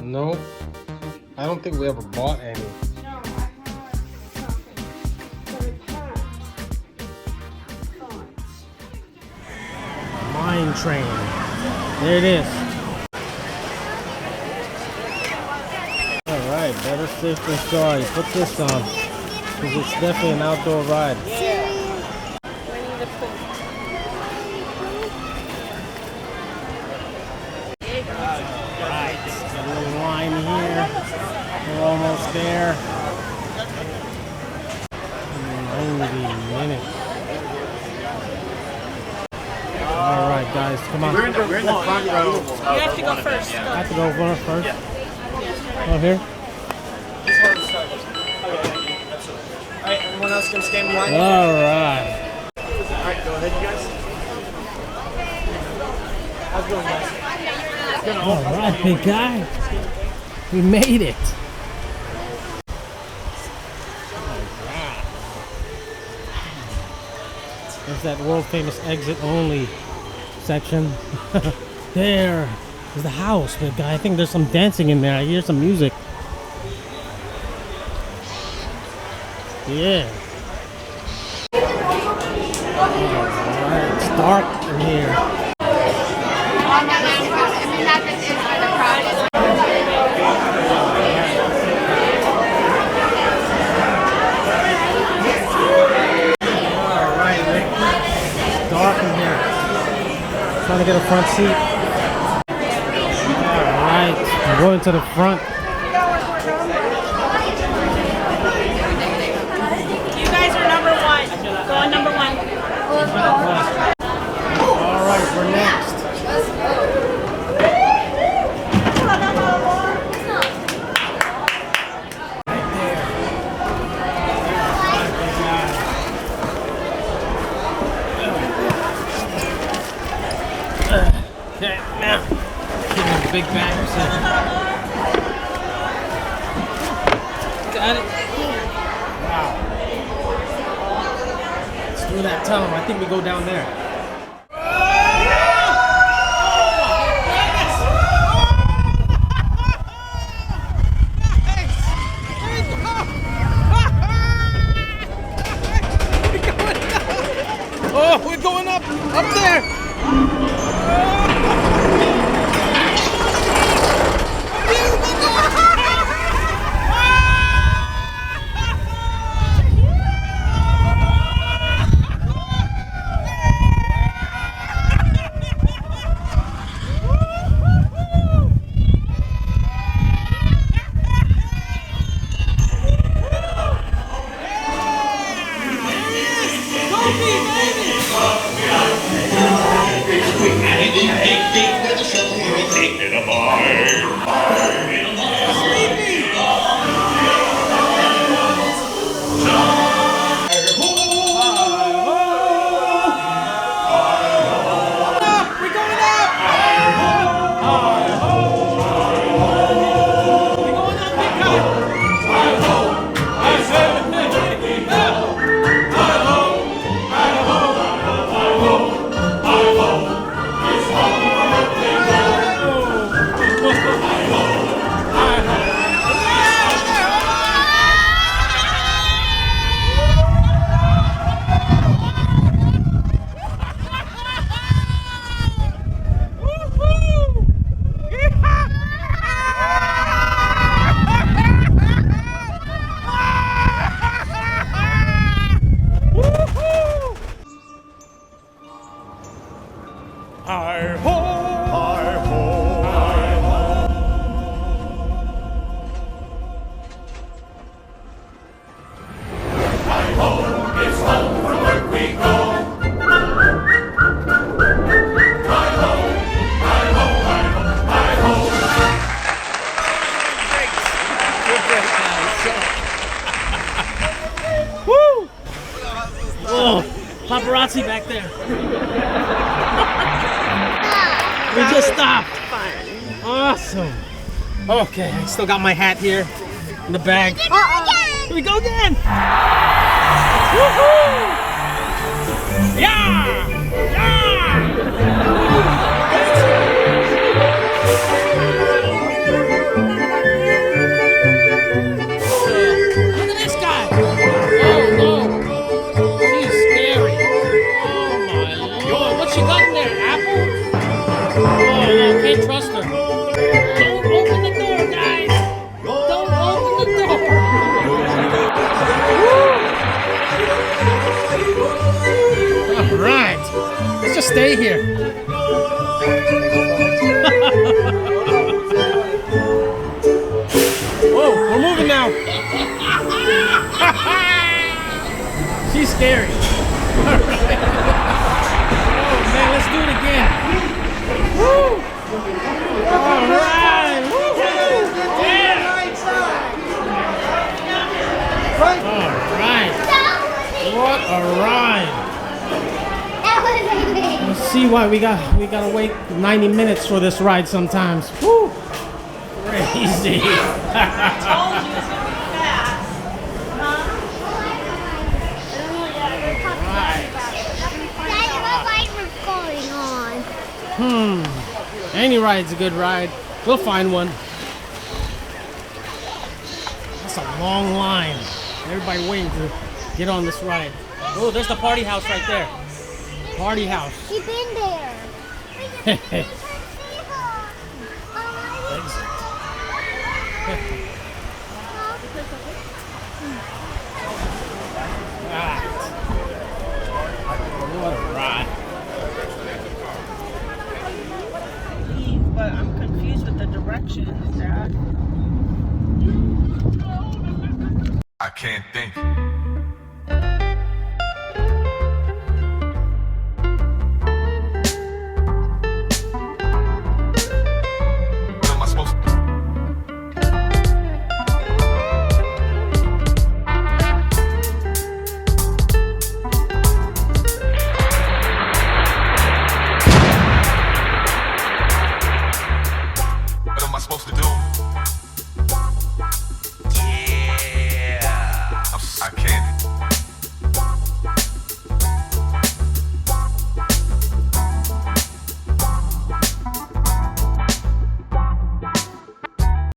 Nope. I don't think we ever bought any. No, I have something, but it has Mine train. There it is. Alright, better safe than sorry. Put this on. Because it's definitely an outdoor ride. We're almost there. 90 minutes. Alright guys, come on. We're in the front row. You have to go first. I have to go first? Oh, here? Alright, everyone else can stand behind you. Alright. Alright, go ahead, you guys. How's it going, guys? Alright, big guy. We made it. There's that world famous exit only section. There is the house, big guy. I think there's some dancing in there. I hear some music. Yeah. Alright, it's dark in here. Trying to get a front seat. Alright, I'm going to the front. You guys are number one. Go on number one. Alright, we're next. Okay, now, give me the big bag. Got it. Wow. Let's do that tunnel. I think we go down there. Oh, we're going up there. paparazzi back there. We just stopped. Awesome. Okay, I still got my hat here in the bag. Here we go again. Woohoo! Yeah! Yeah! Look at this guy. Oh no. She's scary. Oh my lord. What she got in there? Apple? Oh no, can't trust her. Don't open the door, guys. Don't open the door. All right. Let's just stay here. Whoa, we're moving now. She's scary. All right. Oh man, let's do it again. Woo! All right. Woo-hoo. Yeah. All right. What a ride. Let's see why we gotta wait 90 minutes for this ride sometimes. Woo! Crazy. Any ride's a good ride. We'll find one. That's a long line. Everybody waiting to get on this ride. Oh, there's the party house right there. Party house. We've been there. What a ride. But I'm confused with the directions, Dad. I can't think.